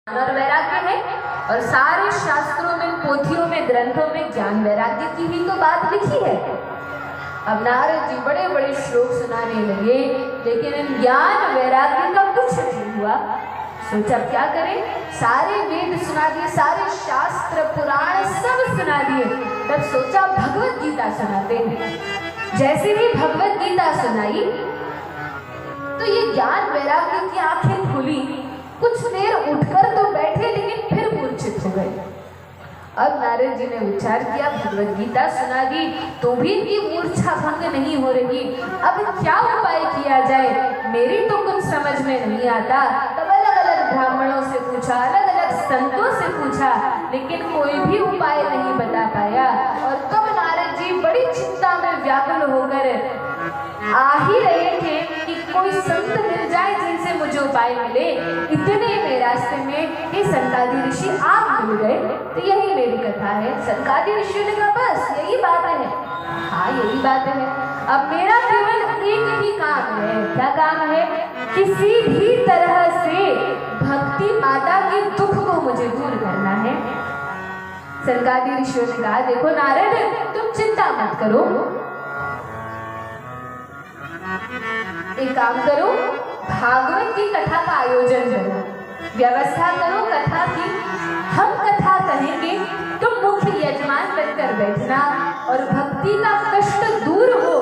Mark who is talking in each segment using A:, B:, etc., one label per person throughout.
A: और वैराग्य है, और सारे शास्त्रों में, पोथियों में, ग्रंथों में ज्ञान वैराग्य की ही तो बात लिखी है। अब नारद जी बड़े बड़े श्लोक सुनाने लगे, लेकिन इन ज्ञान वैराग्य का कुछ नहीं हुआ। सोचा क्या करें, सारे वेद सुना दिए, सारे शास्त्र पुराण सब सुना दिए। तब सोचा भगवत गीता सुनाते हैं। जैसे ही भगवत गीता सुनाई तो ये ज्ञान वैराग्य की आंखें खुली। कुछ देर उठकर तो बैठे, लेकिन फिर मूर्छित हो गए। अब नारद जी ने विचार किया, भगवत गीता सुना दी तो भी इनकी मूर्छा भंग नहीं हो रही, अब क्या उपाय किया जाए, मेरी तो कुछ समझ में नहीं आता। तब अलग अलग ब्राह्मणों से पूछा, अलग अलग संतों से पूछा, लेकिन कोई भी उपाय नहीं बता पाया। और तब नारद जी बड़ी चिंता में व्याकुल होकर आ ही रहे थे कि कोई संत मिल जाए जिनसे मुझे उपाय मिले। इतने में रास्ते में ये सनकादि ऋषि आप मिल गए। तो यही मेरी कथा है। सनकादि ऋषि ने कहा बस यही बात है। हाँ यही बात है। अब मेरा केवल एक ही काम है। क्या काम है? किसी भी तरह से भक्ति माता के दुख को मुझे दूर करना है। सनकादि ऋषियों ने कहा देखो नारद, तुम चिंता मत करो, एक काम करो, भागवत की कथा का आयोजन करो, व्यवस्था करो कथा की। हम कथा कहेंगे, तुम मुख्य यजमान बनकर बैठना और भक्ति का कष्ट दूर हो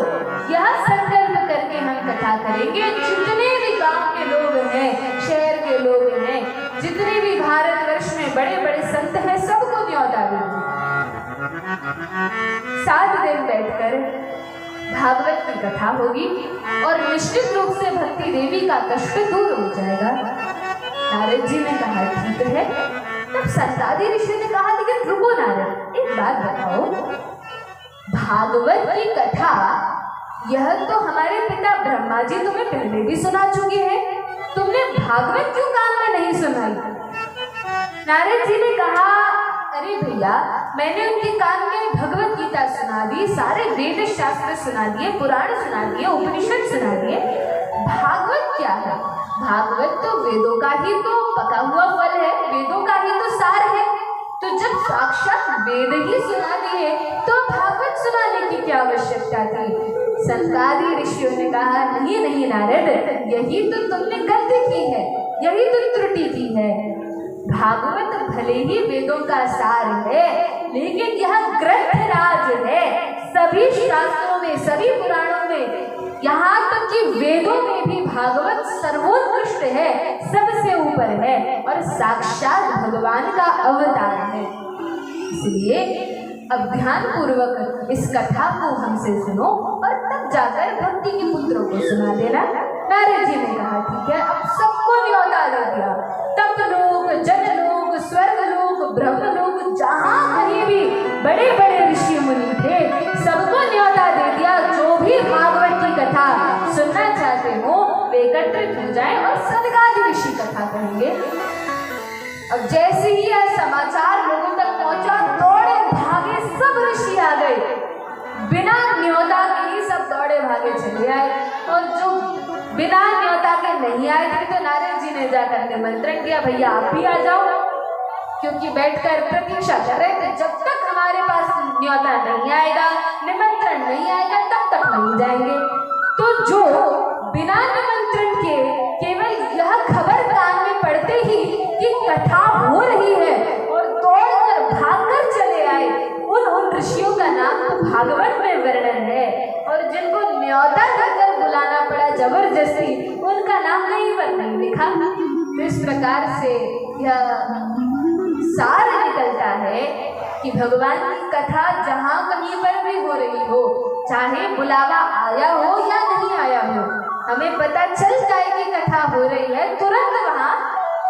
A: यह संकल्प करके हम कथा करेंगे। जितने भी गांव के लोग हैं, शहर के लोग हैं, जितने भी भारतवर्ष में बड़े बड़े संत हैं, सबको न्योता देंगे। 7 दिन बैठकर भागवत की कथा होगी और निश्चित रूप से भक्ति देवी का कष्ट दूर हो जाएगा। नारद जी ने कहा ठीक है। तब सनकादि ऋषि ने कहा लेकिन रुको नारद, एक बात बताओ, भागवत की कथा यह तो हमारे पिता ब्रह्मा जी तुम्हें पहले भी सुना चुके हैं, तुमने भागवत क्यों कान में नहीं सुनाई? नारद जी ने कहा अरे भैया, मैंने उनके कान में भगवत गीता सुना दी, सारे वेद शास्त्र सुना दिए, पुराण सुना दिए, उपनिषद सुना दिए। भागवत क्या है? भागवत तो वेदों का ही तो पका हुआ फल है, वेदों का ही तो सार है। तो जब साक्षात वेद ही सुना दिए तो भागवत सुनाने की क्या आवश्यकता थी? सनकादि ऋषियों ने कहा नहीं नहीं नारद, यही तो तुमने गलती की है, यही तो त्रुटि की है। भागवत भले ही वेदों का सार है, लेकिन यह ग्रंथराज है। सभी शास्त्रों में, सभी पुराणों में, यहाँ तक कि वेदों में भी भागवत सर्वोत्कृष्ट है, सबसे ऊपर है और साक्षात भगवान का अवतार है। इसलिए अब ध्यान पूर्वक इस कथा को हमसे सुनो और तब जाकर भक्ति के पुत्रों को सुना देना। नारद जी ने कहा ठीक है। अब सबको न्योता दे दिया। तप लोक, जन लोक, स्वर्ग लोक, ब्रह्म लोक, जहाँ कहीं भी बड़े बड़े ऋषि मुनि थे, सबको न्योता दे दिया। जो भी भागवत की कथा सुनना चाहते हो वे एकत्रित हो जाए और सनकादि ऋषि कथा कहेंगे। अब जैसे ही यह समाचार लोगों तक पहुंचा, दौड़े भागे सब ऋषि आ गए, बिना न्योता के ही सब दौड़े भागे चले आए। और जो बिना न्योता के नहीं आए थे तो नारद जी ने जाकर निमंत्रण किया, भैया आप भी आ जाओ, क्योंकि बैठकर प्रतीक्षा कर रहे थे जब तक हमारे पास न्योता नहीं आएगा, निमंत्रण नहीं आएगा, तब तक नहीं जाएंगे। तो जो बिना निमंत्रण के केवल यह खबर कान में पड़ते ही कि कथा हो रही है और दौड़कर भागकर चले आए, उन ऋषियों का नाम तो भागवत में वर्णन है। और जिनको न्योता देकर बुलाना पड़ा जबरदस्ती, उनका नाम नहीं पर नहीं लिखा। तो इस प्रकार से यह सार निकलता है कि भगवान की कथा जहाँ कहीं पर भी हो रही हो, चाहे बुलावा आया हो या नहीं आया हो, हमें पता चल जाए कि कथा हो रही है, तुरंत वहाँ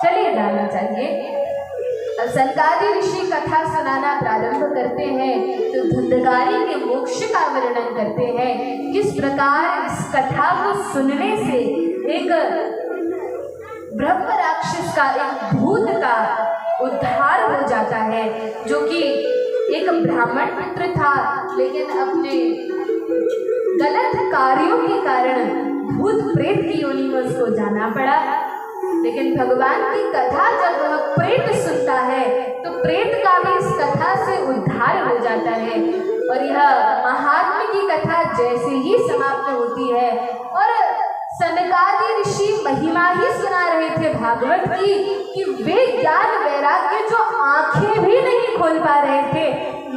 A: चले जाना चाहिए। अब सनकादि ऋषि कथा सुनाना प्रारंभ करते हैं तो धुंधकारी के मोक्ष का वर्णन करते हैं। किस प्रकार इस कथा को सुनने से एक ब्रह्म राक्षस का, एक भूत का उद्धार हो जाता है, जो कि एक ब्राह्मण पुत्र था, लेकिन अपने गलत कार्यों के कारण भूत प्रेत की योनि में उसको जाना पड़ा। लेकिन भगवान की कथा जब वह प्रेत प्रेत का भी इस कथा से उद्धार हो जाता है। और यह महात्मा की कथा जैसे ही समाप्त होती है और सनकादि ऋषि महिमा ही सुना रहे थे भागवत की कि वे ज्ञान वैराग्य जो आंखें भी नहीं खोल पा रहे थे,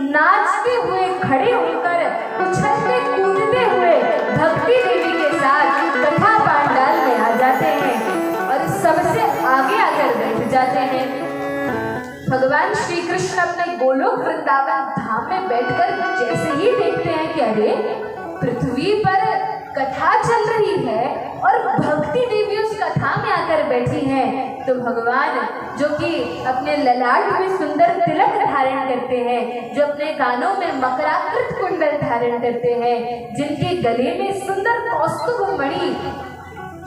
A: नाचते हुए खड़े होकर उछलते कूदते हुए भक्ति देवी के साथ कथा पांडाल में आ जाते हैं और सबसे आगे आकर बैठ जाते हैं। भगवान श्री कृष्ण अपने गोलोक वृंदावन धाम में बैठकर जैसे ही देखते हैं कि अरे पृथ्वी पर कथा चल रही है और भक्ति देवी उस कथा में आकर बैठी हैं, तो भगवान जो कि अपने ललाट में सुंदर तिलक धारण करते हैं, जो अपने कानों में मकराकृत कुंडल धारण करते हैं, जिनके गले में सुंदर कौस्तुभ मणि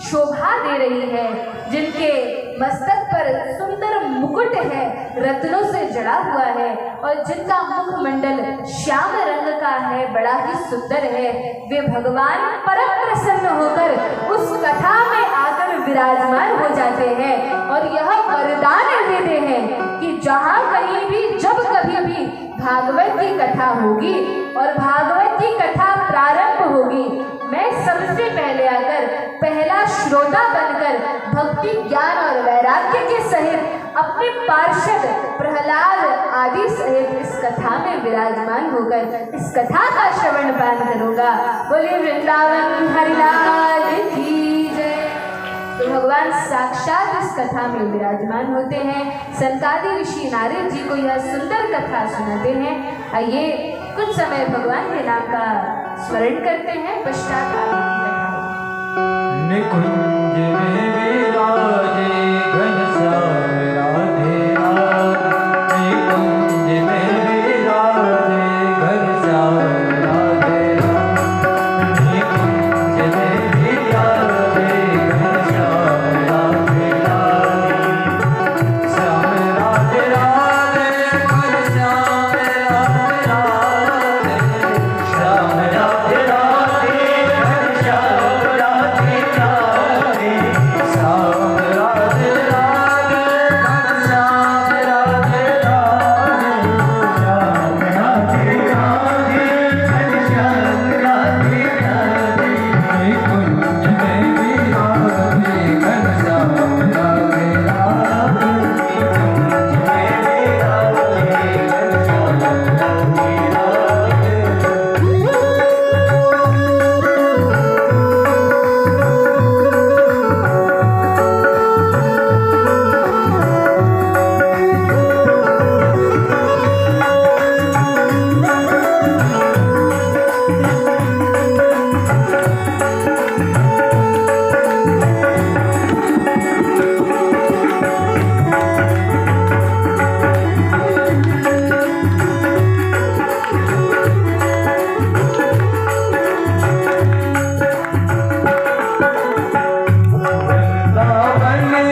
A: शोभा दे रही है, जिनके मस्तक पर सुंदर मुकुट है, रत्नों से जड़ा हुआ है और जिनका मुखमंडल श्याम रंग का है, बड़ा ही सुंदर है, वे भगवान परम प्रसन्न होकर उस कथा में आकर विराजमान हो जाते हैं और यह वरदान देते हैं कि जहाँ कहीं भी जब कभी भी भागवत की कथा होगी और भागवत की कथा प्रारंभ होगी, मैं सबसे पहले आकर पहला श्रोता बनकर भक्ति ज्ञान और वैराग्य के सहित अपने पार्षद प्रहलाद आदि सहित इस कथा में विराजमान होकर इस कथा का श्रवण पान करूंगा। बोले वृंदावन हरिलाल की जय। तो भगवान साक्षात इस कथा में विराजमान होते हैं, सनकादि ऋषि नारद जी को यह सुंदर कथा सुनाते हैं। आइए कुछ समय भगवान के नाम का स्मरण करते हैं, पश्चात आगे की कथा।
B: निकुंज में विराजे घनश्याम राधे राधे, निकुंज में विराजे घनश्याम राधे राधे, निकुंज में विराजे घनश्याम राधे राधे, श्याम राधे राधे घनश्याम राधे राधे, श्याम राधे राधे घनश्याम राधे राधे, श्याम राधे राधे घनश्याम राधे राधे, श्याम राधे राधे घनश्याम राधे राधे, निकुंज में विराजे घनश्याम राधे राधे, निकुंज में विराजे घनश्याम राधे राधे। वृंदावन में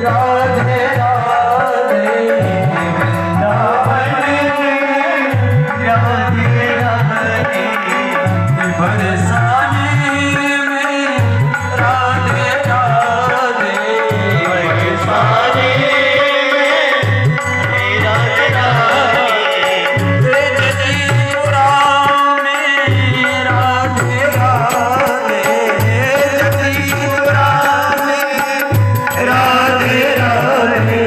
B: राधे राधे, वृंदावन में राधे राधे, बरसाने में राधे राधे, बरसाने में राधे राधे, जतिपुरा में राधे राधे, जतिपुरा में राधे राधे,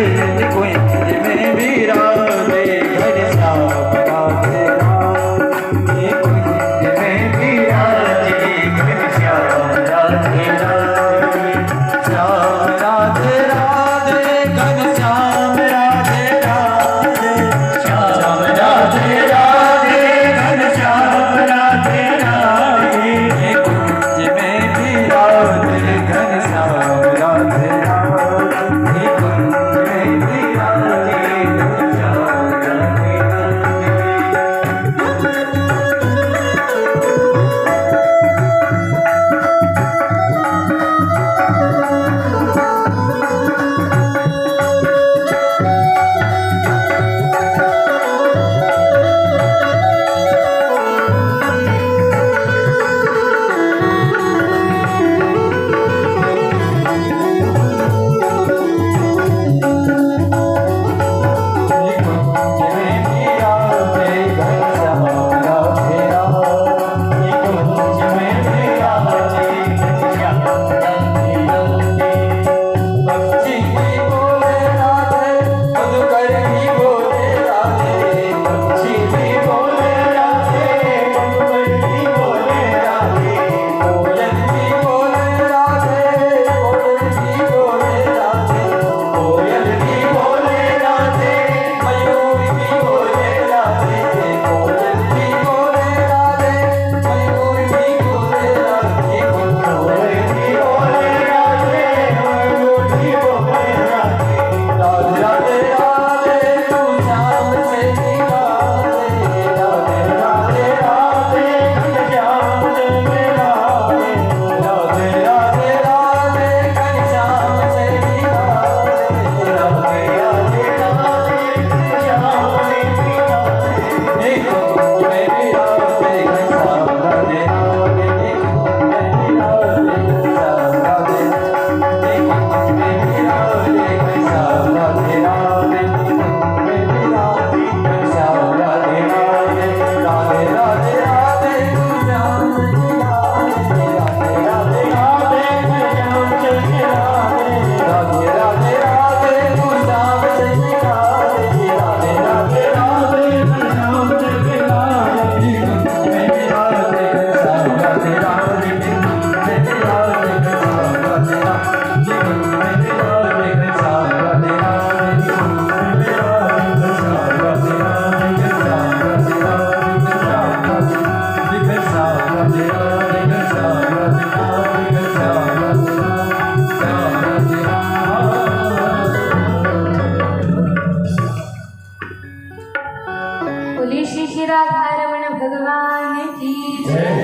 A: राधारमण भगवान की जय।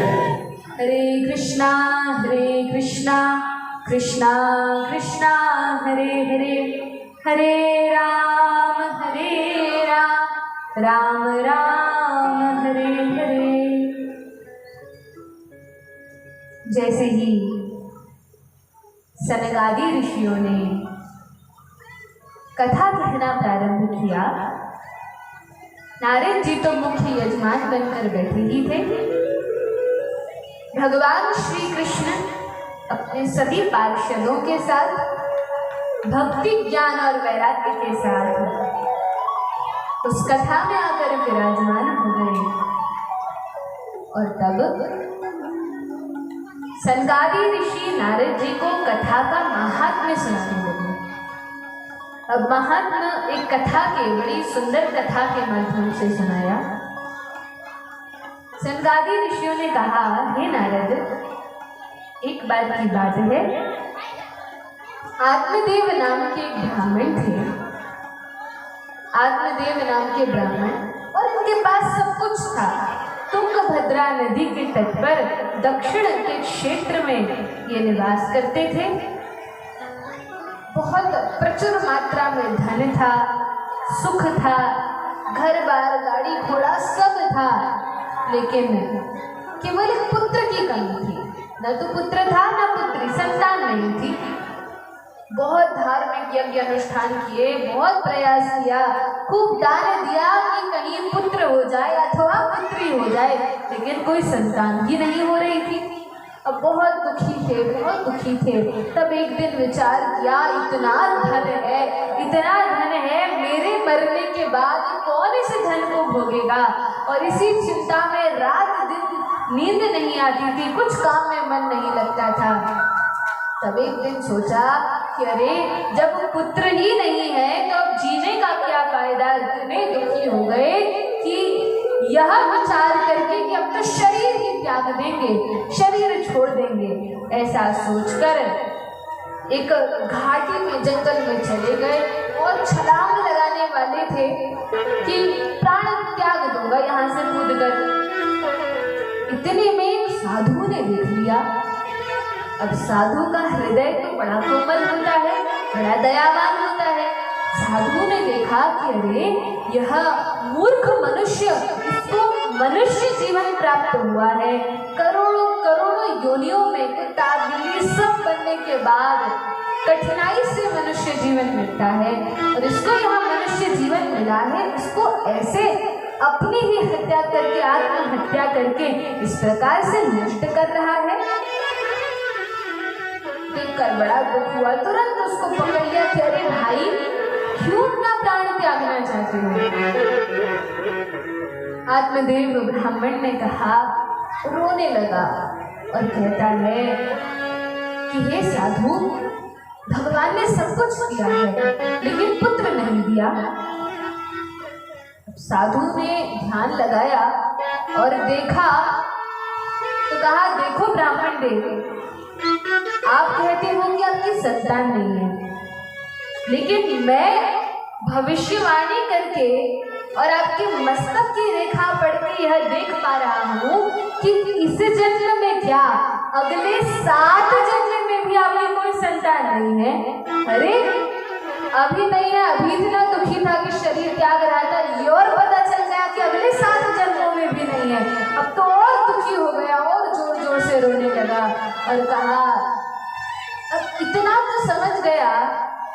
A: हरे कृष्णा कृष्णा कृष्णा हरे हरे, हरे राम राम राम हरे हरे। जैसे ही सनकादि ऋषियों ने कथा कहना प्रारंभ किया, नारद जी तो मुख्य यजमान बनकर बैठे ही थे। भगवान श्री कृष्ण अपने सभी पार्षदों के साथ भक्ति ज्ञान और वैराग्य के साथ उस कथा में आकर विराजमान हो गए। और तब सनकादि ऋषि नारद जी को कथा का महात्म्य सुनाने लगे। अब महात्म्य एक कथा के, बड़ी सुंदर कथा के माध्यम से सुनाया। सनकादि ऋषियों ने कहा, हे नारद, एक बार की बात है, आत्मदेव नाम के एक ब्राह्मण थे। आत्मदेव नाम के ब्राह्मण, और इनके पास सब कुछ था। तुंगभद्रा नदी के तट पर दक्षिण के क्षेत्र में ये निवास करते थे। बहुत प्रचुर मात्रा में धन था, सुख था, घर बार गाड़ी घोड़ा सब था, लेकिन केवल एक पुत्र की कमी थी। न तो पुत्र था न पुत्री, संतान नहीं थी। बहुत धार्मिक यज्ञ अनुष्ठान किए, बहुत प्रयास किया, खूब दान दिया कि कहीं पुत्र हो जाए अथवा पुत्री हो जाए, लेकिन कोई संतान ही नहीं हो रही थी। अब बहुत दुखी थे। तब एक दिन विचार किया, इतना धन है, मेरे मरने के बाद कौन इस धन को भोगेगा। और इसी चिंता में रात दिन नींद नहीं आती थी, कुछ काम में मन नहीं लगता था। तब एक दिन सोचा कि अरे, जब पुत्र ही नहीं है तो अब जीने का क्या फायदा। इतने दुखी हो गए कि यह विचार करके कि अब तो शरीर ही त्याग देंगे, शरीर छोड़ देंगे। ऐसा सोचकर एक घाटी में, जंगल में चले गए और छलांग लगाने वाले थे कि प्राण त्याग दूंगा यहाँ से कूदकर। इतने में एक साधु ने देख लिया। अब साधु का हृदय तो बड़ा कोमल होता है, बड़ा दयावान होता है। साधु ने देखा कि अरे, यह मूर्ख मनुष्य, इसको मनुष्य जीवन प्राप्त हुआ है। करोड़ों योनियों में कुत्ता बिल्ली सब बनने के बाद कठिनाई से मनुष्य जीवन मिलता है, और इसको यहाँ मनुष्य जीवन मिला है। इसको ऐसे अपनी ही हत्या करके, आत्महत्या करके इस प्रकार से नष्ट कर रहा है। देखकर बड़ा दुख हुआ। तुरंत उसको पकड़ लिया कि अरे भाई, क्यों अपना प्राण त्यागना चाहते हो। आत्मदेव ब्राह्मण ने कहा, रोने लगा और कहता है कि हे साधु, भगवान ने सब कुछ दिया है लेकिन पुत्र नहीं दिया। साधु ने ध्यान लगाया और देखा तो कहा, देखो ब्राह्मण देव, आप कहते हो कि आपकी संतान नहीं है, लेकिन मैं भविष्यवाणी करके और आपके मस्तक की रेखा पढ़ के यह देख पा रहा हूँ कि इस जन्म में क्या, अगले 7 जन्म में भी आपकी कोई संतान नहीं है। अरे, अभी नहीं है, अभी इतना दुखी था कि शरीर त्याग रहा था, ये और पता चल गया कि अगले 7 जन्मों में भी नहीं है। अब तो और दुखी हो गया और जोर जोर से रोने लगा और कहा, अब इतना तो समझ गया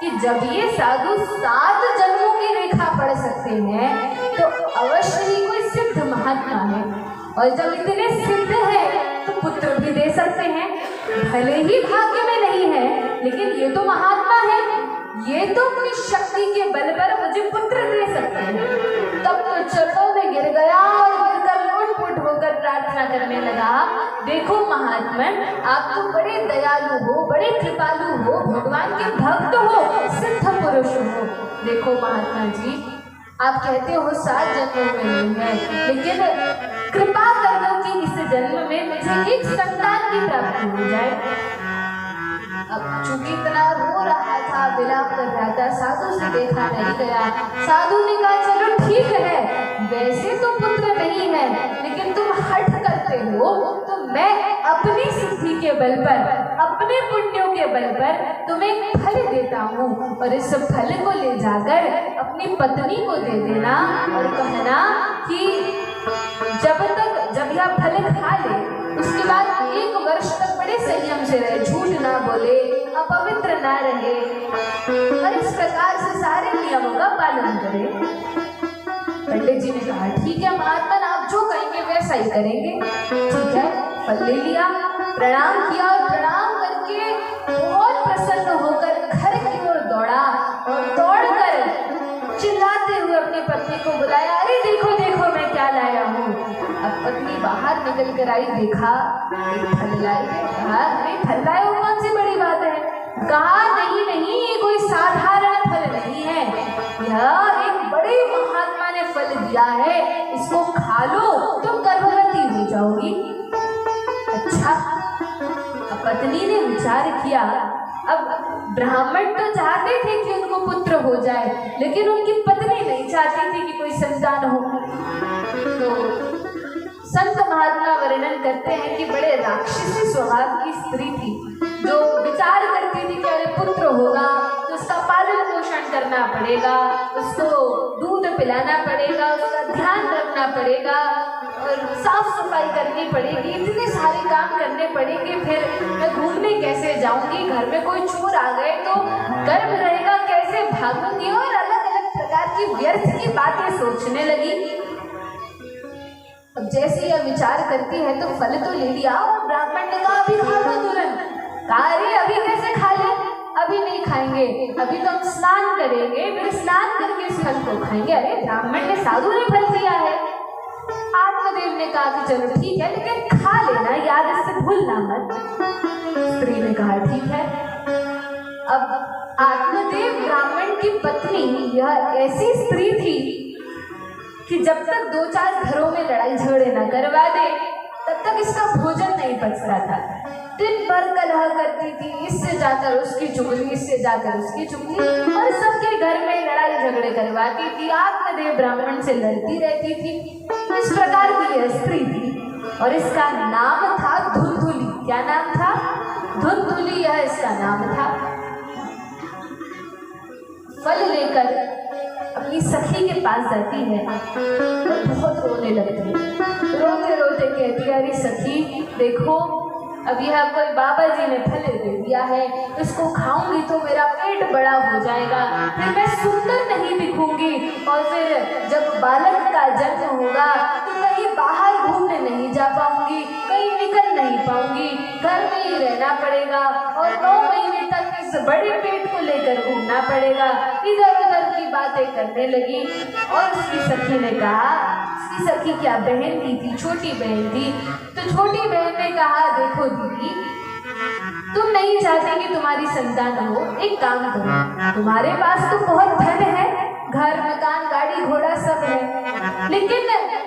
A: कि जब ये साधु 7 जन्मों की रेखा पढ़ सकते हैं तो अवश्य ही कोई सिद्ध महात्मा है, और जब इतने सिद्ध है तो पुत्र भी दे सकते हैं। भले ही भाग्य में नहीं है, लेकिन ये तो महात्मा है, ये तो अपनी शक्ति के बल पर मुझे पुत्र दे सकते हैं। तब तो चरणों में गिर गया और गिरकर लोट-पोट होकर प्रार्थना करने लगा, देखो महात्मन, आप तो बड़े दयालु हो, बड़े कृपालु हो, भगवान के भक्त हो, सिद्ध पुरुष हो। देखो महात्मा जी, आप कहते हो 7 जन्मों में नहीं है, लेकिन कृपा कर दो कि इस जन्म में मुझे एक संतान की प्राप्ति हो जाए। अब चूंकि इतना रो रहा था, विलाप कर रहा था, साधु से देखा नहीं गया। साधु ने कहा, चलो ठीक है, वैसे तो पुत्र नहीं है, लेकिन तुम हठ करते हो, तो मैं अपनी सिद्धि के बल पर, अपने पुण्यों के बल पर तुम्हें फल देता हूँ, और इस फल को ले जाकर अपनी पत्नी को दे देना और कहना कि जब यह फल खा ले उसके बाद 1 वर्ष तक बड़े संयम से रहे, झूठ ना बोले, अपवित्र ना रहे, और इस प्रकार से सारे नियमों का पालन करे। पंडित जी ने कहा ठीक है महात्मन, आप जो कहेंगे वैसा ही करेंगे। ठीक है, फल ले लिया, प्रणाम किया, और प्रणाम करके बहुत प्रसन्न होकर घर की ओर दौड़ा, और दौड़कर चिल्लाते हुए अपनी पत्नी को बुलाया, अरे देखो देखो मैं क्या लाया हूँ। अब पत्नी बाहर निकल कर आई, देखा एक फल लाए। कहा अरे फल लाए हो, कौन सी बड़ी बात है? कहा नहीं नहीं, ये कोई साधारण फल नहीं है, यह एक बड़े महात्मा ने फल दिया है, इसको खा लो, तुम गर्भवती हो जाओगी। अच्छा, अब पत्नी ने विचार किया, अब ब्राह्मण तो चाहते थे कि उनको पुत्र हो जाए, लेकिन उनकी पत्नी नहीं चाहती थी कि कोई संतान हो। तो संत महात्मा वर्णन करते हैं कि बड़े राक्षसी स्वभाव की स्त्री थी, जो विचार करती थी कि अरे पुत्र होगा तो उसका पालन पोषण करना पड़ेगा, उसको दूध पिलाना पड़ेगा, उसका ध्यान रखना पड़ेगा, और साफ सफाई करनी पड़ेगी, इतने सारे काम करने पड़ेंगे, फिर मैं घूमने कैसे जाऊंगी, घर में कोई चोर आ गए तो गर्भ रहेगा, कैसे भागूंगी, और अलग अलग प्रकार की व्यर्थ की बातें सोचने लगी। अब जैसे यह विचार करती है तो फल तो ले लिया, और ब्राह्मण ने कहा अभी खा लो तुरंत। कहा अरे अभी कैसे खा ले, अभी नहीं खाएंगे, अभी तो हम स्नान करेंगे, फिर स्नान करके इस फल को खाएंगे। अरे ब्राह्मण ने, साधु ने फल दिया है। आत्मदेव ने कहा कि चलो ठीक है, लेकिन खा लेना, याद इससे भूलना मत। स्त्री ने कहा ठीक है। अब आत्मदेव ब्राह्मण की पत्नी यह ऐसी स्त्री थी कि जब तक 2-4 घरों में लड़ाई झगड़े न करवा दे तब तक इसका भोजन नहीं पचता था। दिन भर कलह करती थी, इससे जाकर उसकी चुगली, इससे जाकर उसकी चुगली, और सबके घर में लड़ाई झगड़े करवाती थी। आत्मदेव ब्राह्मण से लड़ती रहती थी। इस प्रकार की यह स्त्री थी, और इसका नाम था धुंधुली। क्या नाम था? धुंधुली, यह इसका नाम था। फल लेकर अपनी सखी के पास जाती है और बहुत रोने लगती है। रोते रोते कहती है अरे सखी देखो, अब यह कोई बाबा जी ने फल दे दिया है, इसको खाऊंगी तो मेरा पेट बड़ा हो जाएगा, फिर मैं सुंदर नहीं दिखूंगी, और फिर जब बालक का जन्म होगा तो कहीं बाहर घूमने नहीं जा पाऊंगी, कहीं निकल नहीं पाऊंगी, घर में ही रहना पड़ेगा, और 9 महीने तक इस बड़े पेट को लेकर घूमना पड़ेगा। इधर उधर की बातें करने लगी। और उसकी सखी ने कहा, उसकी सखी क्या बहन की थी, छोटी बहन थी, तो छोटी बहन ने कहा देखो दीदी, तुम नहीं चाहते कि तुम्हारी संतान हो, एक काम करो, तुम्हारे पास तो बहुत धन है, घर मकान गाड़ी घोड़ा सब है, लेकिन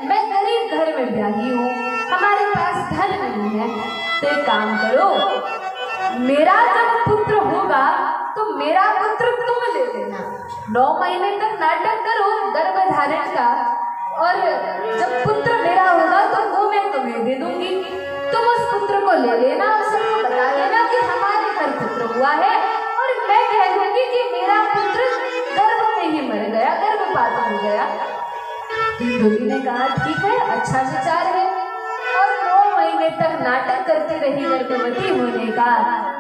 A: मैं गरीब घर में ब्याही हूँ, हमारे पास धन नहीं है, तो एक काम करो, मेरा जब पुत्र होगा तो मेरा पुत्र तुम ले लेना, 9 महीने तक नाटक करो गर्भधारण का, और जब पुत्र मेरा होगा तो वो मैं तुम्हें दे दूंगी, तुम उस पुत्र को ले लेना और सबको बता देना कि हमारे घर पुत्र हुआ है, और मैं कह दूंगी कि मेरा पुत्र गर्भ में ही मर गया, गर्भपात हो गया। धुंधुली ने कहा ठीक है, अच्छा विचार है, और 9 महीने तक नाटक करती रही गर्भवती होने का।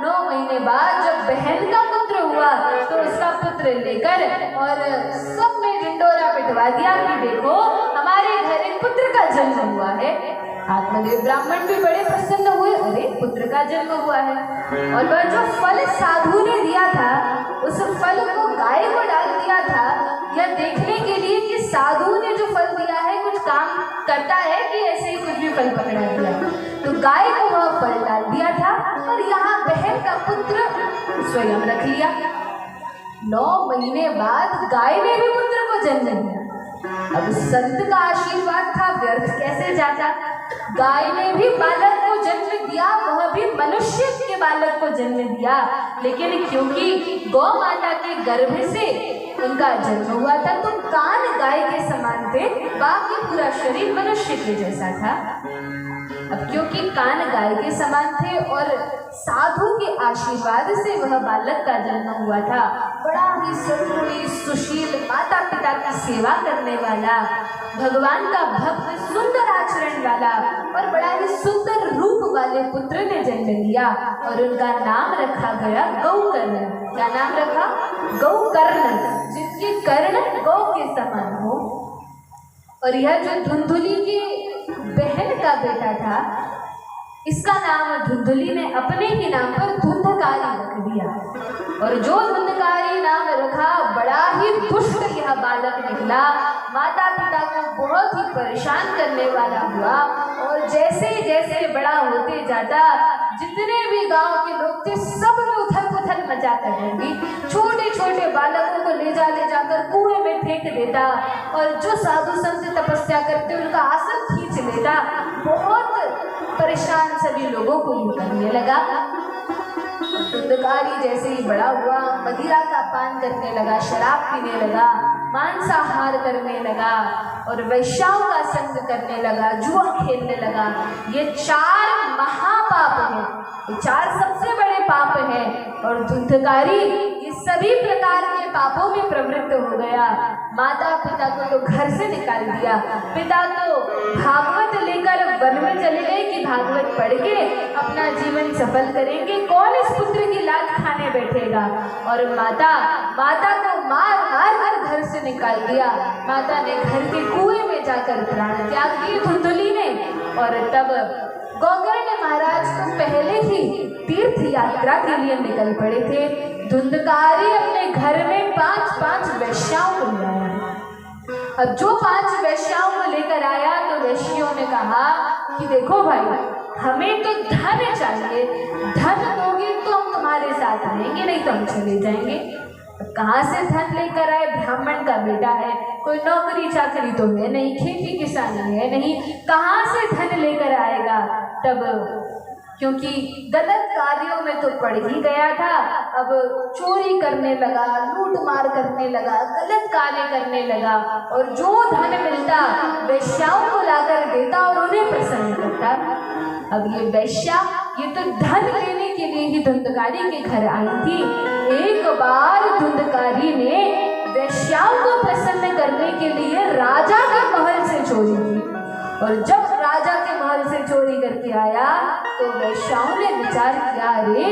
A: 9 महीने बाद जब बहन का पुत्र हुआ तो उसका पुत्र लेकर और सब में ढिंडोरा पिटवा दिया कि देखो हमारे घर एक पुत्र का जन्म हुआ है। आत्मदेव ब्राह्मण भी बड़े प्रसन्न हुए, अरे पुत्र का जन्म हुआ है। और वह जो फल साधु ने दिया था उस फल को गाय को डाल दिया था, यह देखने के लिए कि साधु ने जो फल दिया है कुछ काम करता है कि ऐसे ही कुछ भी फल पकड़ा दिया, तो गाय को वह फल डाल दिया था और यहाँ बहन का पुत्र स्वयं रख लिया। 9 महीने बाद गाय ने भी पुत्र को जन्म दिया। अब संत का आशीर्वाद था, व्यर्थ कैसे जाता। गाय ने भी बालक को जन्म दिया, वह भी मनुष्य के बालक को जन्म दिया, लेकिन क्योंकि गौ माता के गर्भ से उनका जन्म हुआ था तो कान गाय के समान थे, बाकी पूरा शरीर मनुष्य के जैसा था। अब क्योंकि कान गाय के समान थे और साधु के आशीर्वाद से वह बालक का जन्म हुआ था, बड़ा ही सद्गुणी सुशील, माता पिता की सेवा करने वाला, भगवान का भक्त, सुंदर आचरण वाला और बड़ा ही सुंदर रूप वाले पुत्र ने जन्म लिया और उनका नाम रखा गया गौकर्ण। क्या नाम रखा? गौकर्ण, जिनके कर्ण गौ के समान हो। और यह जो धुंधुली की बहन का बेटा था, इसका नाम धुंधुली ने अपने ही नाम पर धुंधकारी रख दिया। और जो धुंधकारी नाम रखा, बड़ा ही दुष्ट यह बालक निकला, माता पिता को बहुत ही परेशान करने वाला हुआ। और जैसे जैसे बड़ा होते जाता, जितने भी गांव के लोग थे सब में उथल पुथल मचा कर रही। छोटे छोटे बालकों को ले जाकर कुएं में फेंक देता और जो साधु संत तपस्या करते उनका आसन खींच लेता। बहुत परेशान सभी लोगों को ये करने लगा। धुंधकारी जैसे ही बड़ा हुआ, मदिरा का पान करने लगा, शराब पीने लगा, मांसाहार करने लगा और वैश्याओं का संग करने लगा, जुआ खेलने लगा। ये 4 महापाप हैं, ये 4 सबसे बड़े पाप हैं। और धुंधकारी ये सभी प्रकार के पापों में प्रवृत्त हो गया। माता पिता को तो घर से निकाल दिया, पिता तो भागवत लेकर वन में चले गए कि भागवत पढ़ के अपना जीवन सफल करेंगे, कौन इस पुत्र की लात खाने बैठेगा। और माता को मार कर घर से निकाल दिया। माता ने घर के कुएं में जाकर प्राण त्याग दिए धुंधुली ने। और तब गौकर्ण महाराज तो पहले ही तीर्थ यात्रा के लिए निकल पड़े थे। धुंधकारी अपने घर में 5-5 वैश्याओं को ले आया। अब जो 5 वैश्याओं को लेकर आया तो वैश्यों ने कहा कि देखो भाई, हमें तो धन चाहिए, धन दोगे तो हम तुम्हारे साथ रहेंगे, नहीं तो हम चले जाएंगे। कहाँ से धन लेकर आए? ब्राह्मण का बेटा है, कोई नौकरी चाकरी तो है नहीं, खेती किसानी है नहीं, कहाँ से धन लेकर आएगा। तब क्योंकि गलत कार्यों में तो पड़ ही गया था, अब चोरी करने लगा, लूट मार करने लगा, गलत कार्य करने लगा और जो धन मिलता वैश्याओं को लाकर देता और उन्हें प्रसन्न करता। अब ये वैश्या ये तो धन लेने के लिए ही धुंधकारी के घर आई थी। एक बार धुंधकारी ने वैश्याओं को प्रसन्न करने के लिए राजा के महल से चोरी की। और जब राजा के महल से चोरी करके आया तो वैश्याओं ने विचार किया, अरे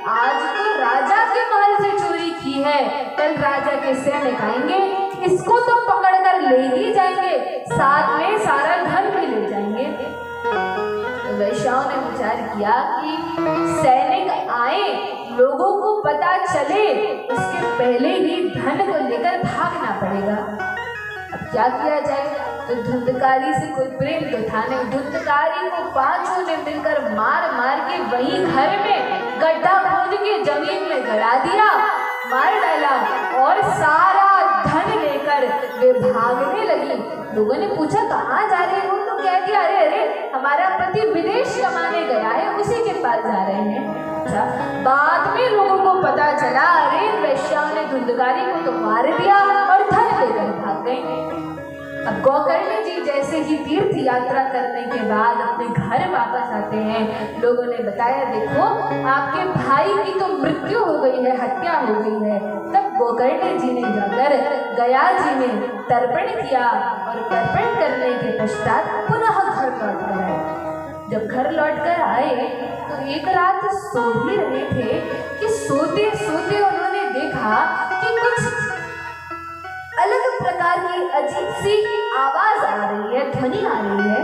A: आज तो राजा के महल से चोरी की है, कल राजा के सिर निकालेंगे, इसको तो पकड़ कर ले ही जाएंगे, साथ में सारा धन भी ले जाएंगे। तो वैश्याओं ने विचार किया कि सैनिक आए, लोगों को पता चले, उसके पहले ही धन को लेकर भागना पड़ेगा। अब क्या किया जाए? तो धुंधकारी से कोई प्रेम तो था नहीं। धुंधकारी को 5 ने मिलकर मार मार के वहीं घर में गड्ढा खोद के जमीन में गड़ा दिया, मार डाला और सारा धन लेकर वे भागने लगी। लोगों ने पूछा कहाँ जा रहे हो? तो कह दिया, अरे हमारा पति विदेश कमाने गया है, उसी के पास जा रहे हैं। अच्छा, बाद में लोगों को पता चला, अरे वैश्याओं ने धुंधकारी को तो मार दिया और धन लेकर भाग गए। अब गौकर्ण जी जैसे ही तीर्थ यात्रा करने के बाद अपने घर वापस आते हैं, लोगों ने बताया, देखो आपके भाई की तो मृत्यु हो गई है, हत्या हो गई है। तब गौकर्ण जी ने जाकर गया जी में तर्पण किया और तर्पण करने के पश्चात पुनः घर लौट कर आए। जब घर लौट कर आए तो एक रात सो ही रहे थे कि सोते सोते उन्होंने देखा कि कुछ अलग प्रकार की अजीब सी आवाज आ रही है, ध्वनि आ रही है।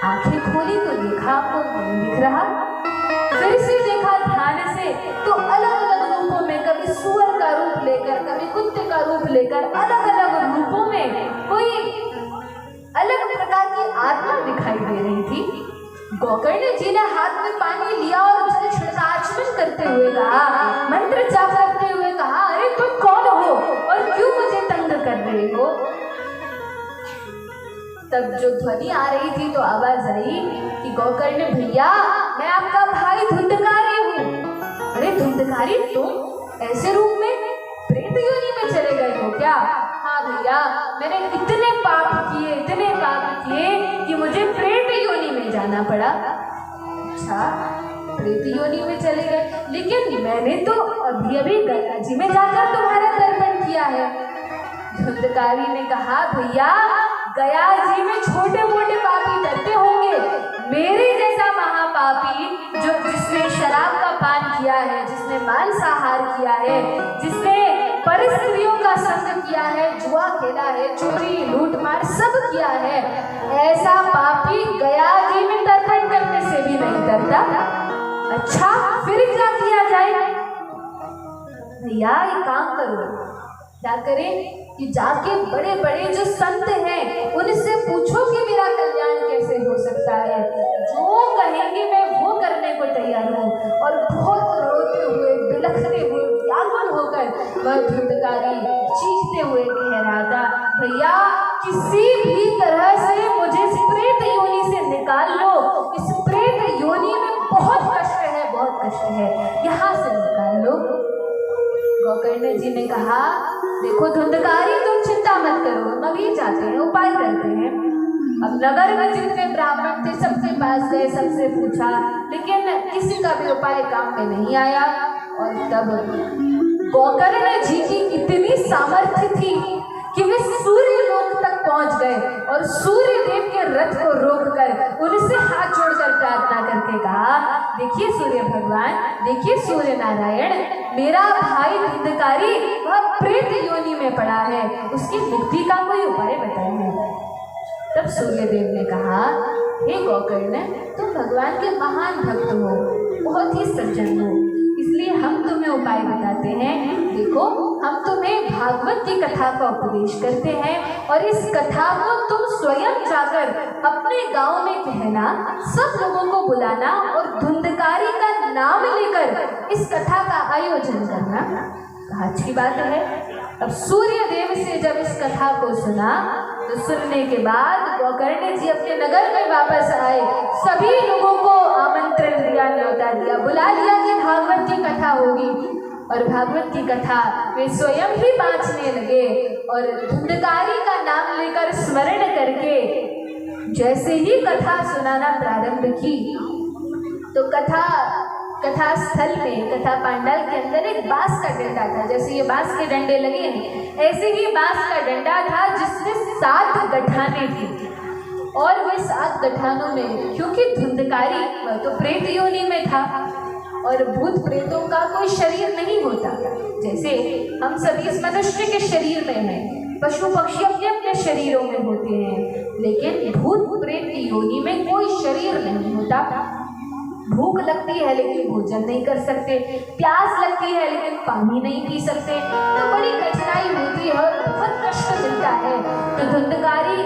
A: आंखें खोली तो देखा आपको नहीं दिख रहा। फिर से देखा ध्यान से तो अलग अलग रूपों में, कभी सुअर का रूप लेकर, कभी कुत्ते का रूप लेकर, अलग अलग रूपों में कोई अलग प्रकार की आत्मा दिखाई दे रही थी। गौकर्ण जी ने हाथ में पानी लिया और जल छिड़का, आचमन करते हुए कहा, मंत्र जाप करते हुए कहा, अरे तुम कौन हो और क्यों मुझे तंग कर रहे हो? तब जो ध्वनि आ रही थी तो आवाज आई कि गौकर्ण भैया, मैं आपका भाई धुंधकारी हूँ। अरे धुंधकारी, तुम ऐसे रूप में प्रेत योनि में चले गए हो क्या? हाँ भैया, मैंने इतने पाप किए कि मुझे प्रेत योनि में जाना पड़ा। अच्छा, प्रेत योनि में चले गए, लेकिन मैंने तो अभी गंगा जी में जाकर तुम्हारा तर्पण किया है। धुंधकारी ने कहा, भैया गया जी में छोटे मोटे पापी डरते होंगे, मेरे जैसा महापापी जिसने शराब का पान किया है, जिसने मांसाहार किया है, जिसने परस्त्रियों का संग किया है, जुआ खेला है, चोरी लूटमार सब किया है, ऐसा पापी गया जी में तर्पण करने से भी नहीं डरता। अच्छा, फिर क्या किया जाए? भैया एक काम करो, क्या करें कि जाके बड़े बड़े जो संत हैं उनसे पूछो कि मेरा कल्याण कैसे हो सकता है। जो कहेंगे मैं वो करने को तैयार हूँ। और बहुत रोते हुए, बिलखते हुए, व्याकुल होकर वह धुंधकारी चीखते हुए कह रहा था, भैया किसी भी तरह से मुझे इस प्रेत योनि से निकाल लो। इस प्रेत योनि में बहुत कष्ट है, बहुत कष्ट है, यहाँ से निकाल लो। गोकर्ण जी ने कहा, देखो धुंधकारी, तुम चिंता मत करो, हम अभी जाते हैं, उपाय करते हैं। अब नगर में जितने ब्राह्मण थे सबके पास गए, सबसे पूछा, लेकिन किसी का भी उपाय काम में नहीं आया। और तब गोकर्ण जी की इतनी सामर्थ्य थी कि वे सूर्य लोक तक पहुंच गए और सूर्य देव के रथ को रोककर उनसे हाथ जोड़कर प्रार्थना करके कहा, देखिए सूर्य भगवान, देखिए सूर्य नारायण, मेरा भाई धुंधकारी वह प्रेत योनि में पड़ा है, उसकी मुक्ति का कोई उपाय बताइए। तब सूर्य देव ने कहा, हे गोकर्ण, तुम भगवान के महान भक्त हो, बहुत ही सज्जन हो, इसलिए हम तुम्हें उपाय बताते हैं। देखो, हम तुम्हें भागवत की कथा का उपदेश करते हैं और इस कथा को तुम स्वयं जाकर अपने गांव में कहना, सब लोगों को बुलाना और धुंधकारी का नाम लेकर इस कथा का आयोजन करना। अच्छी बात है। अब सूर्य देव से जब इस कथा को सुना तो सुनने के बाद गोकर्ण जी अपने नगर में वापस आए, सभी लोगों को आमंत्रण दिया, न्योता दिया, बुला लिया कि भागवत की कथा होगी। और भागवत की कथा वे स्वयं ही बाँचने लगे और धुंधकारी का नाम लेकर स्मरण करके जैसे ही कथा सुनाना प्रारंभ की तो कथा स्थल में, कथा पांडाल के अंदर एक बांस का डंडा था। जैसे ये बांस के डंडे लगे हैं, ऐसे ही बांस का डंडा था जिसमें 7 गठाने थी। और वे 7 गठानों में, क्योंकि धुंधकारी वह तो प्रेत योनि में था और भूत प्रेतों का कोई शरीर नहीं होता, जैसे हम सभी इस मनुष्य के शरीर में हैं, पशु पक्षी अपने अपने शरीरों में होते हैं, लेकिन भूत प्रेत की योनि में कोई शरीर नहीं होता। भूख लगती है लेकिन भोजन नहीं कर सकते, प्यास लगती है लेकिन पानी नहीं पी सकते, तो बड़ी कठिनाई होती है और बहुत कष्ट मिलता है। तो धुंधकारी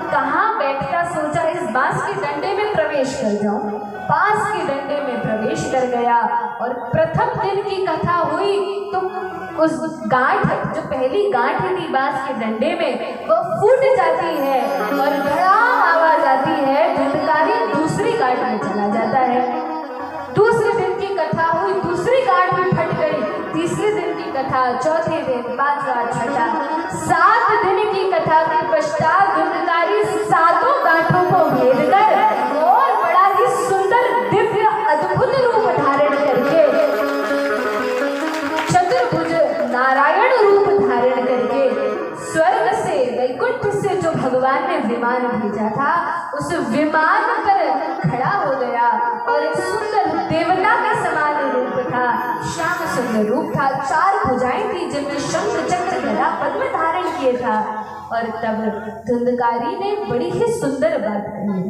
A: कहाँ बैठता, सोचा इस बांस के डंडे में प्रवेश कर जाऊं। बांस के डंडे में प्रवेश कर गया और प्रथम दिन की कथा हुई तो उस गांठ, जो पहली गांठ थी बांस के डंडे में, वो फूट जाती है और धड़ाम आवाज आती है। धुंधकारी दूसरी गांठ में चला जाता है। दूसरे दिन की कथा हुई, दूसरी गांठ भी फट गई। तीसरे दिन की कथा, चौथे दिन, 5वां, 6वां, 7 दिन की कथा के पश्चात धुंधकारी 7 गांठों को भेद कर और बड़ा ही सुंदर दिव्य अद्भुत रूप धारण करके, चतुर्भुज नारायण रूप धारण करके स्वर्ग से, वैकुंठ से जो भगवान ने विमान भेजा था उस विमान पर खड़ा हो गया और एक सुंदर देवता के समान रूप था, श्याम सुंदर रूप था, 4 भुजाएं थी जिनमें शंख चक्र गदा पद्म धारण किए था। और तब धुंधकारी ने बड़ी ही सुंदर बात कही।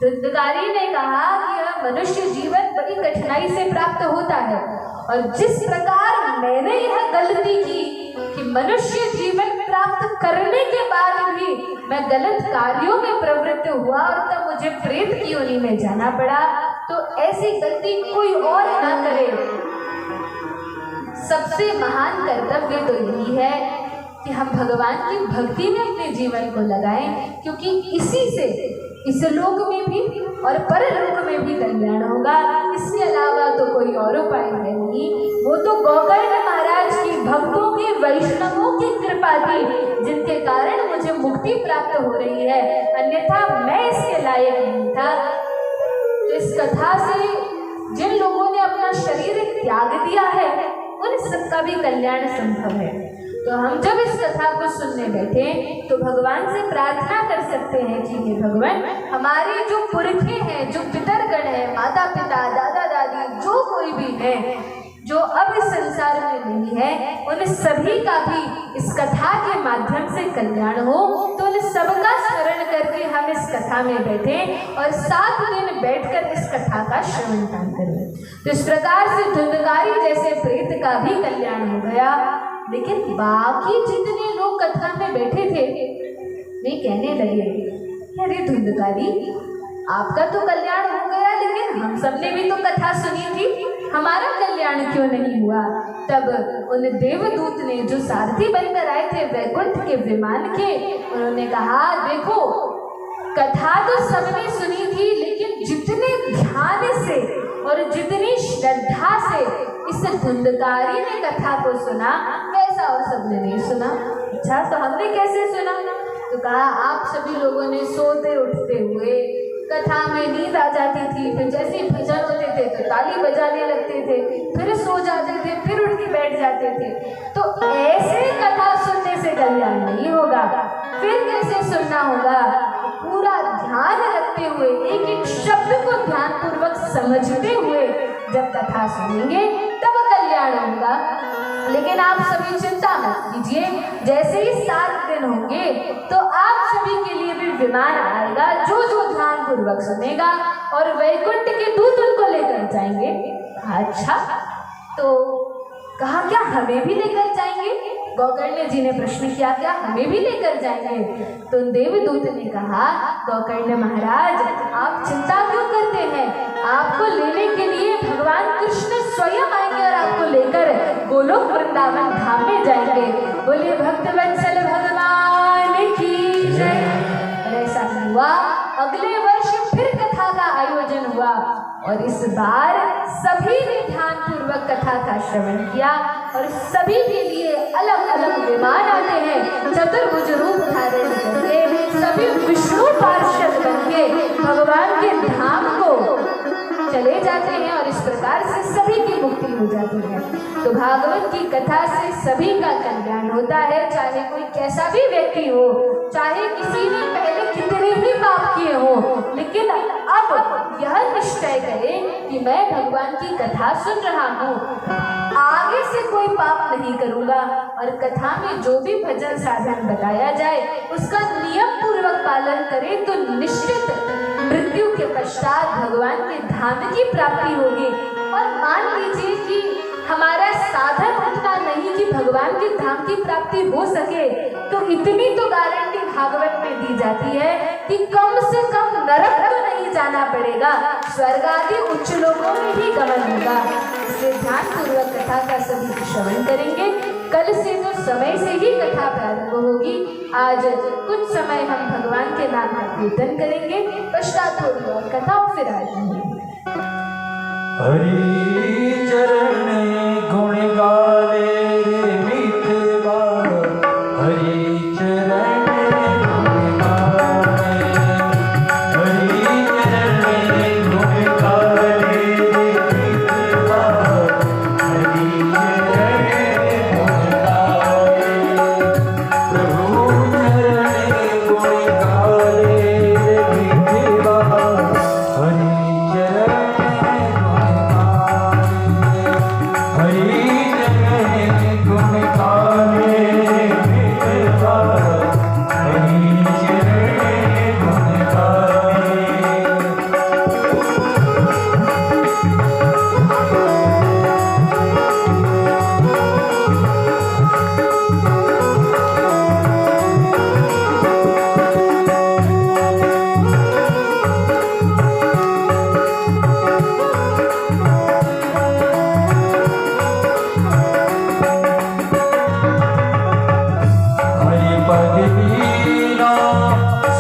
A: धुंधकारी ने कहा कि यह मनुष्य जीवन बड़ी कठिनाई से प्राप्त होता है और जिस प्रकार मैंने यह गलती की कि मनुष्य जीवन प्राप्त करने के बाद भी मैं गलत कार्यों में प्रवृत्त हुआ और तब मुझे प्रेत की योनि में जाना पड़ा, तो ऐसी गलती कोई और ना करे। सबसे महान कर्तव्य तो यही है कि हम भगवान की भक्ति में अपने जीवन को लगाएं, क्योंकि इसी से इस लोक में भी और परलोक में भी कल्याण होगा। इसके अलावा तो कोई और उपाय नहीं। वो तो गोकर्ण महाराज की भक्तों की, वैष्णवों की कृपा थी जिनके कारण मुझे मुक्ति प्राप्त हो रही है, अन्यथा मैं इसके लायक नहीं था। तो इस कथा से जिन लोगों ने अपना शरीर त्याग दिया है उन सबका भी कल्याण संभव है। तो हम जब इस कथा को सुनने बैठे तो भगवान से प्रार्थना कर सकते हैं कि हे भगवान, हमारे जो पुरखे हैं, जो पितरगण है, माता पिता, दादा दादी, जो कोई भी है जो अब इस संसार में नहीं है, उन सभी का भी इस कथा के माध्यम से कल्याण हो। तो उन सबका स्मरण करके हम इस कथा में बैठे और 7 दिन बैठकर इस कथा का श्रवण करें। तो इस प्रकार से धुंधकारी जैसे प्रेत का भी कल्याण हो गया। लेकिन बाकी जितने लोग कथा में बैठे थे वे कहने लगे, अरे धुंधकारी, आपका तो कल्याण हो गया, लेकिन हम सबने भी तो कथा सुनी थी, हमारा कल्याण क्यों नहीं हुआ? तब उन देवदूत ने जो सारथी बनकर आए थे वैकुंठ के विमान के, उन्होंने कहा, देखो कथा तो सबने सुनी थी, लेकिन जितने ध्यान से और जितनी श्रद्धा से इस धुंधकारी ने कथा को सुना वैसा और सबने नहीं सुना। अच्छा, तो हमने कैसे सुना? तो कहा, आप सभी लोगों ने सोते उठते हुए, कथा में नींद आ जाती थी, फिर जैसे ही भजन होते थे तो ताली बजाने लगते थे, फिर सो जाते थे, फिर उठ के बैठ जाते थे। तो ऐसे कथा सुनने से कल्याण नहीं होगा। फिर कैसे सुनना होगा? पूरा ध्यान रखते हुए, एक एक शब्द को ध्यान पूर्वक समझते हुए जब कथा सुनेंगे तब कल्याण होगा। लेकिन आप सभी चिंता मत कीजिए, जैसे ही 7 दिन होंगे तो आप सभी के लिए भी विमान आएगा, जो जो ध्यान पूर्वक सुनेगा और वैकुंठ के दूत उनको लेकर जाएंगे। अच्छा, तो कहा, क्या हमें भी लेकर जाएंगे? गोकर्ण जी ने प्रश्न किया, क्या हमें भी लेकर जाएंगे? तो देवदूत ने कहा, गोकर्ण महाराज, आप चिंता क्यों करते हैं? आपको लेने के लिए भगवान कृष्ण स्वयं आएंगे और आपको लेकर गोलोक वृंदावन धाम में जाएंगे। बोलिए भक्तवत्सल भगवान की जय। ऐसा हुआ, अगले वर्ष फिर कथा का आयोजन हुआ और इस बार सभी ने ध्यान पूर्वक कथा का श्रवण किया और सभी के लिए अलग अलग विमान आते हैं, चतुर्भुज रूप धारण करके सभी विष्णु पार्षद बनके भगवान के धाम को चले जाते हैं और इस प्रकार से सभी की मुक्ति हो जाती है। तो भागवत की कथा से सभी का कल्याण होता है, चाहे कोई कैसा भी व्यक्ति हो, चाहे किसी ने पहले कितने भी पाप किए हो, लेकिन अब यह निश्चय करे कि मैं भगवान की कथा सुन रहा हूँ, आगे से कोई पाप नहीं करूँगा और कथा में जो भी भजन साधन बताया जाए उसका नियम पूर्वक पालन करे तो निश्चित मृत्यु के पश्चात भगवान के धाम की प्राप्ति होगी। और मान लीजिए कि हमारा साधन उतना नहीं कि भगवान के धाम की प्राप्ति हो सके, तो इतनी तो गारंटी भागवत में दी जाती है कि कम से कम नरक तो नहीं जाना पड़ेगा, स्वर्ग आदि उच्च लोकों में ही गमन होगा। इसलिए ध्यान पूर्वक कथा का सभी श्रवण करेंगे। कल से तो समय से ही कथा प्रारंभ होगी। आज कुछ समय हम भगवान के नाम का कीर्तन करेंगे, पश्चात थोड़ी और कथा और फिर आएंगे।
B: हरि चरण गुण गाले रे मितवा, हरि चरण गुण गाले, हरि चरण गुण गाले रे मितवा, हरि चरण गुण गाले, प्रभु चरण गुण गाले रे मितवा, हरि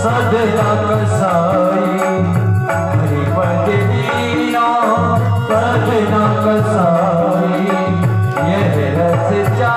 B: सदना कसाई, हरिपद दीना सदना कसाई, यह रस चा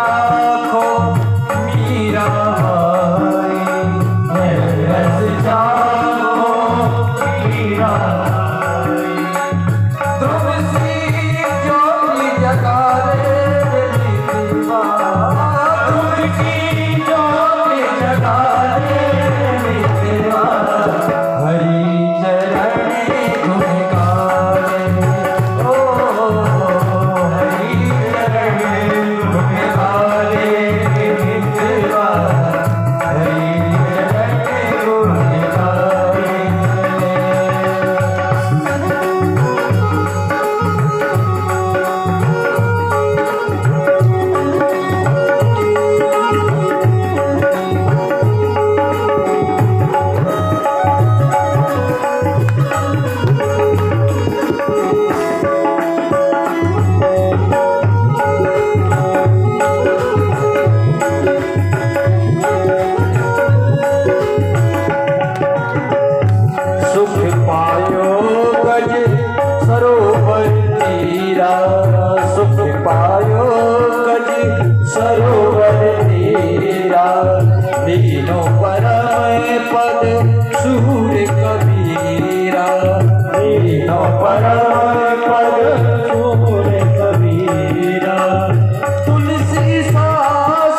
B: लीनो परम पद सूर कबीरा, लीनो परम पद सूर कबीरा। तुलसी सा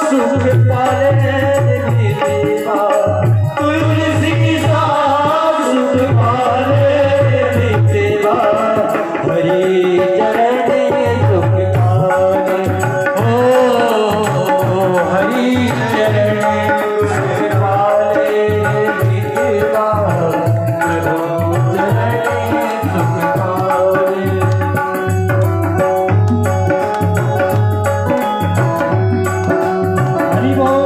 B: सुख पाले देवा, तुलसी सा सुख पाले देवा। हरि चरण सुख पाले, ओ हरि चरण सुख पाले देवा, प्रभु चरण सुख पाले। हरि बोल।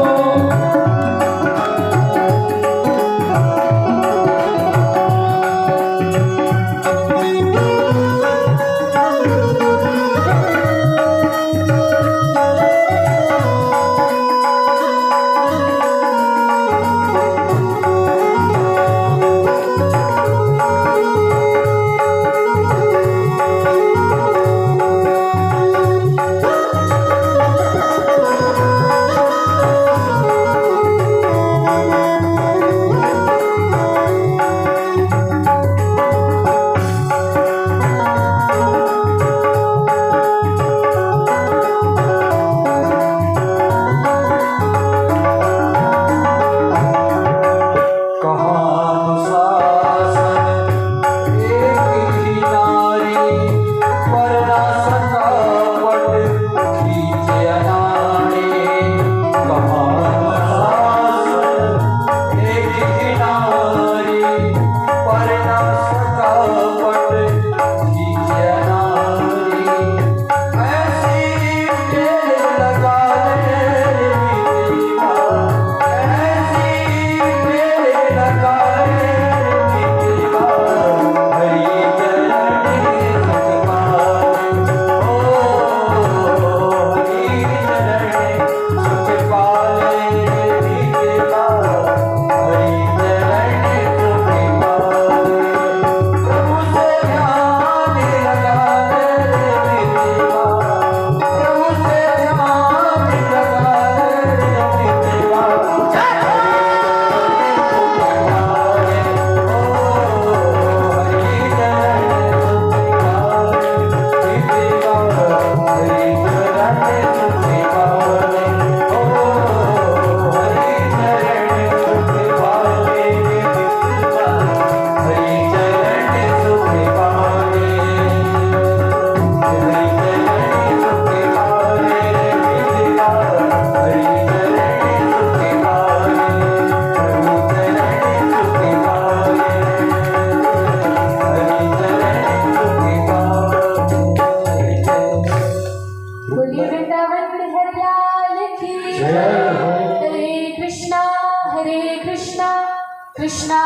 A: कृष्णा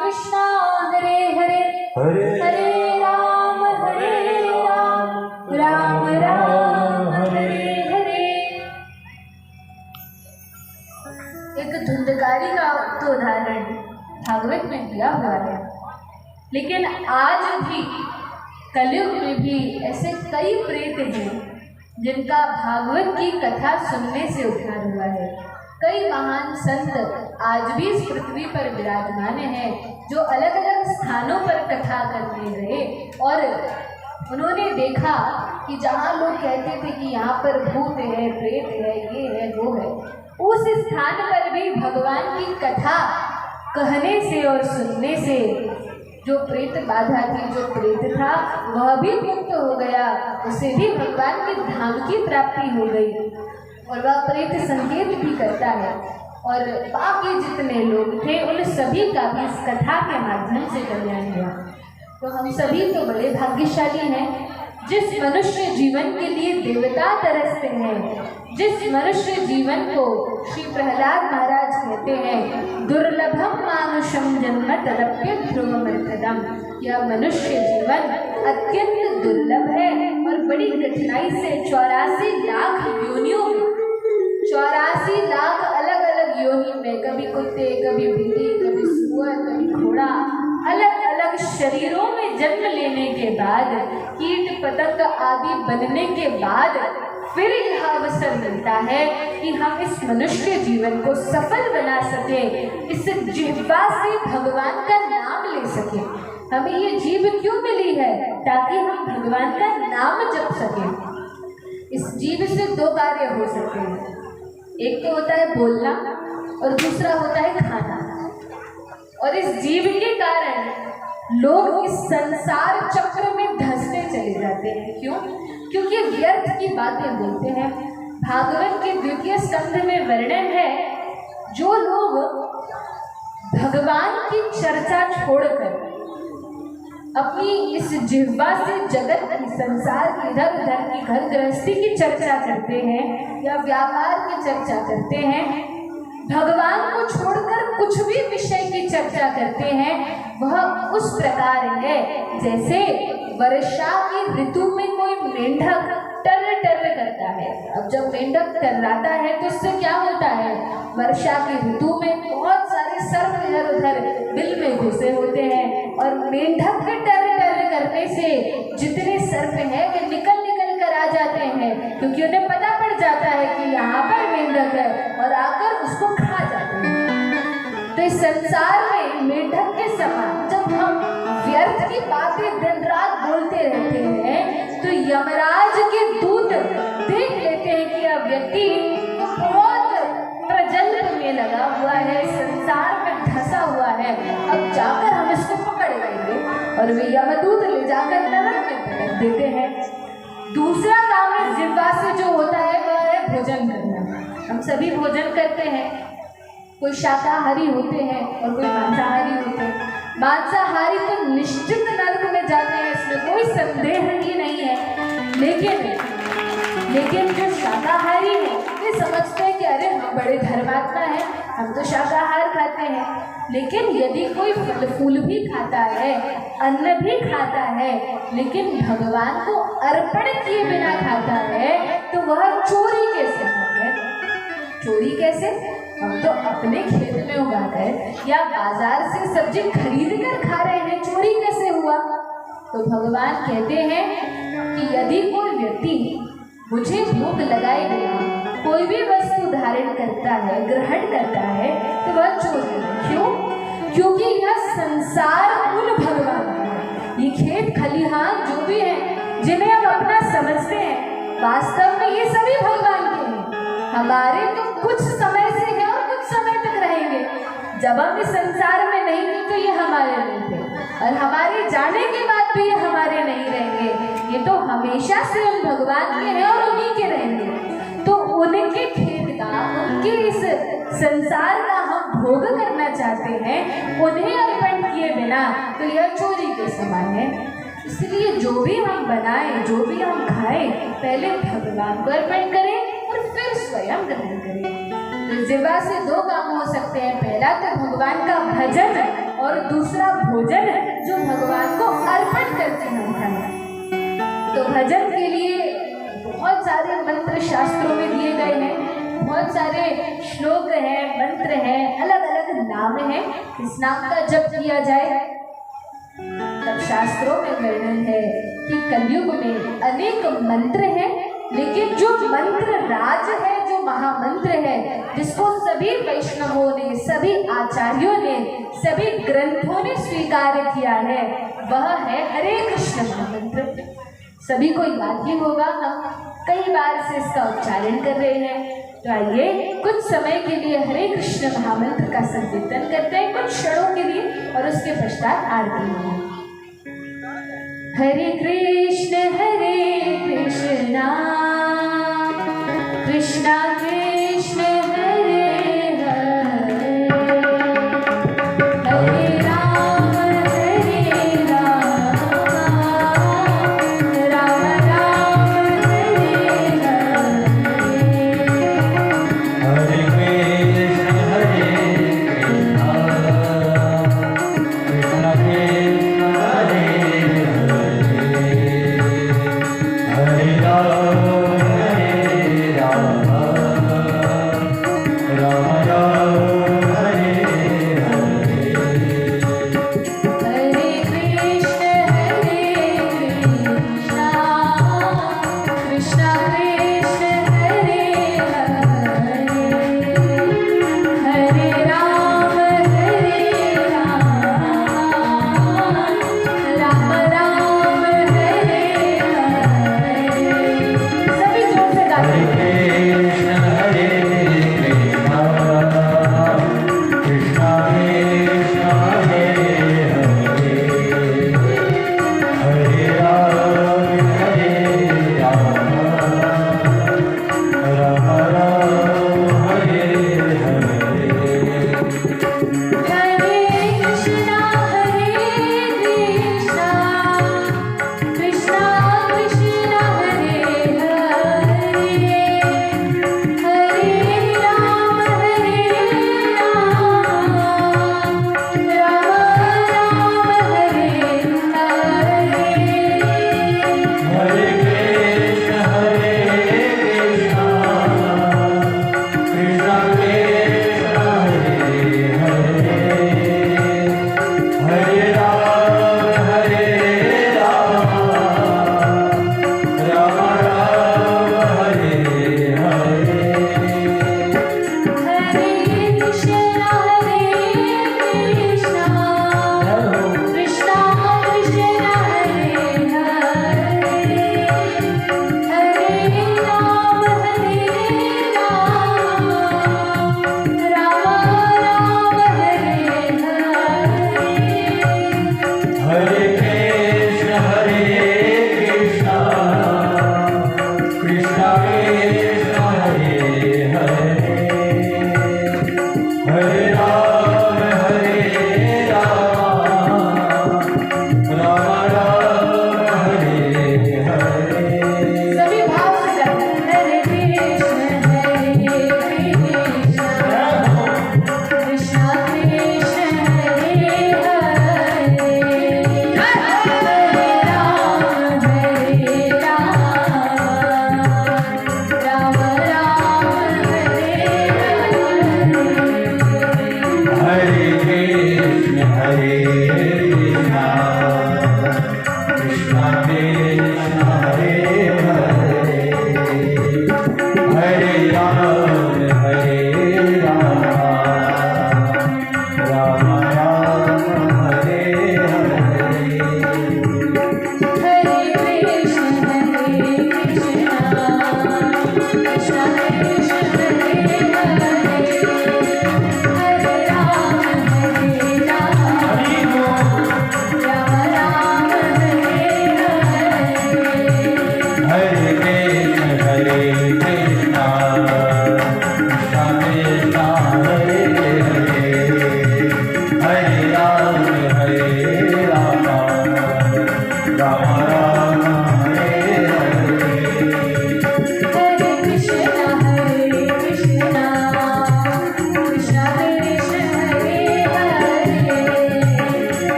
A: कृष्णा हरे हरे
B: हरे
A: हरे राम राम राम हरे हरे। एक धुंधकारी का तो उदाहरण भागवत में दिया हुआ है, लेकिन आज भी कलयुग में भी ऐसे कई प्रेत हैं जिनका भागवत की कथा सुनने से उद्धार हुआ है। कई महान संत आज भी इस पृथ्वी पर विराजमान हैं जो अलग अलग स्थानों पर कथा करते रहे और उन्होंने देखा कि जहाँ लोग कहते थे कि यहाँ पर भूत है, प्रेत है, ये है, वो है, उस स्थान पर भी भगवान की कथा कहने से और सुनने से जो प्रेत बाधा थी, जो प्रेत था, वह भी मुक्त हो गया, उसे भी भगवान के धाम की प्राप्ति हो गई और वह प्रेत संकेत भी करता है। और बाकी जितने लोग थे उन सभी का भी इस कथा के माध्यम से कल्याण हुआ। तो हम सभी तो बड़े भाग्यशाली हैं जिस मनुष्य जीवन के लिए देवता तरसते हैं, जिस मनुष्य जीवन को श्री प्रहलाद महाराज कहते हैं दुर्लभम मानुषम जन्म तदप्य ध्रुवमर्थदम, यह मनुष्य जीवन अत्यंत दुर्लभ है और बड़ी कठिनाई से 84 लाख योनियों में, 84 लाख अलग अलग योनि में, कभी कुत्ते, कभी बिल्ली, कभी सुअर, कभी घोड़ा, अलग अलग शरीरों में जन्म लेने के बाद, कीट पतंग आदि बनने के बाद फिर यह अवसर मिलता है कि हम इस मनुष्य जीवन को सफल बना सके, इस जिह्वा से भगवान का नाम ले सके। हमें ये जीभ क्यों मिली है? ताकि हम भगवान का नाम जप सके। इस जीभ से दो कार्य हो सकते हैं, एक तो होता है बोलना और दूसरा होता है खाना। और इस जीभ के कारण लोग इस संसार चक्र में धंसते चले जाते हैं। क्यों? क्योंकि व्यर्थ की बातें बोलते हैं। भागवत के द्वितीय स्कंध में वर्णन है, जो लोग भगवान की चर्चा छोड़कर अपनी इस जिह्वा से जगत की, संसार की, इधर उधर की, घर गृहस्थी की चर्चा करते हैं या व्यापार की चर्चा करते हैं, भगवान को छोड़कर कुछ भी विषय की चर्चा करते हैं, वह उस प्रकार है जैसे वर्षा की ऋतु में कोई मेंढक टर टर करता है। अब जब मेंढक टर्राता है तो उससे क्या होता है? वर्षा की ऋतु में बहुत सारे सर्प इधर उधर बिल में घुसे होते हैं और मेंढक के टर टर करने से जितने सर्प हैं वे निकल कर आ जाते हैं, क्योंकि उन्हें पता पड़ जाता है कि यहाँ पर मेंढक है और आकर उसको खा जाते हैं। तो इस संसार में मेंढक के समान जब हम व्यर्थ की बातें दिन रात बोलते रहते हैं तो यमराज के दूत देख लेते हैं कि यह व्यक्ति बहुत प्रजल्प में लगा हुआ है, संसार में धंसा हुआ है, अब जाकर हम इसको पकड़ लेंगे, और वे यमदूत ले जाकर नरक में फेंक देते हैं। दूसरा काम इस जिह्वा से जो होता है वह है भोजन करना। हम सभी भोजन करते हैं, कोई शाकाहारी होते हैं और कोई मांसाहारी होते हैं। मांसाहारी तो निश्चित नरक में जाते हैं, इसमें कोई संदेह ही नहीं है। लेकिन जो शाकाहारी है वे समझते हैं कि अरे हम बड़े धर्मात्मा हैं, हम तो शाकाहार खाते हैं। लेकिन यदि कोई फल फूल भी खाता है, अन्न भी खाता है, लेकिन भगवान को अर्पण किए बिना खाता है, तो वह चोरी कैसे है? चोरी कैसे? हम तो अपने खेत में उगाकर या बाजार से सब्जी खरीद कर खा रहे हैं, चोरी कैसे हुआ? तो भगवान कहते हैं कि यदि कोई व्यक्ति मुझे भोग लगाए बिना कोई भी वस्तु धारण करता है, ग्रहण करता है, तो वह चोर है। क्यों? क्योंकि यह संसार उन भगवान का है। ये खेत खलिहान जो भी है जिन्हें हम अपना समझते हैं, वास्तव में ये सभी भगवान के हैं। हमारे तो कुछ समय से है और कुछ समय तक रहेंगे। जब हम इस संसार में नहीं थे तो ये हमारे नहीं थे, और हमारे जाने के बाद भी ये हमारे नहीं रहेंगे। ये तो हमेशा से उन भगवान के हैं और उन्हीं के रहेंगे। तो उनके खेत का, उनके इस संसार का हम भोग करना चाहते हैं, उन्हें अर्पण किए बिना, तो यह चोरी के समान है। इसलिए जो भी हम बनाएं, जो भी हम खाएं, पहले भगवान को अर्पण करें और फिर स्वयं ग्रहण करें। तो जिह्वा से दो काम हो सकते हैं, पहला तो भगवान का भजन और दूसरा भोजन जो भगवान को अर्पण करके हम खाएं। तो भजन के लिए बहुत सारे मंत्र शास्त्रों में दिए गए हैं, बहुत सारे श्लोक हैं, मंत्र हैं, अलग अलग नाम हैं। किस नाम का जप किया जाए? तब शास्त्रों में वर्णन है कि कलयुग में अनेक मंत्र हैं, लेकिन जो मंत्र राज है, जो महामंत्र है, जिसको सभी वैष्णवों ने, सभी आचार्यों ने, सभी ग्रंथों ने स्वीकार किया है, वह है हरे कृष्ण महामंत्र। सभी को याद ही होगा, हम कई बार से इसका उच्चारण कर रहे हैं। तो आइए कुछ समय के लिए हरे कृष्ण महामंत्र का संकीर्तन करते हैं, कुछ क्षणों के लिए, और उसके पश्चात आरती होगी। हरे कृष्णा कृष्णा कृष्ण हरे हरे, हरे राम राम राम हरे हरे।
B: हरे कृष्ण कृष्ण हरे हरे, हरे राम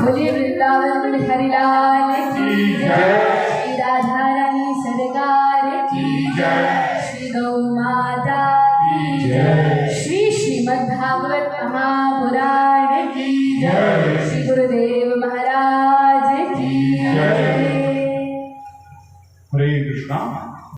A: बोले वृंदावन हरिलाल की जय, श्री राधा रानी सरकार की जय, श्री गौ माता की जय, श्री श्रीमद् भागवत महापुराण की जय, श्री गुरुदेव महाराज की जय।
C: हरे कृष्णा।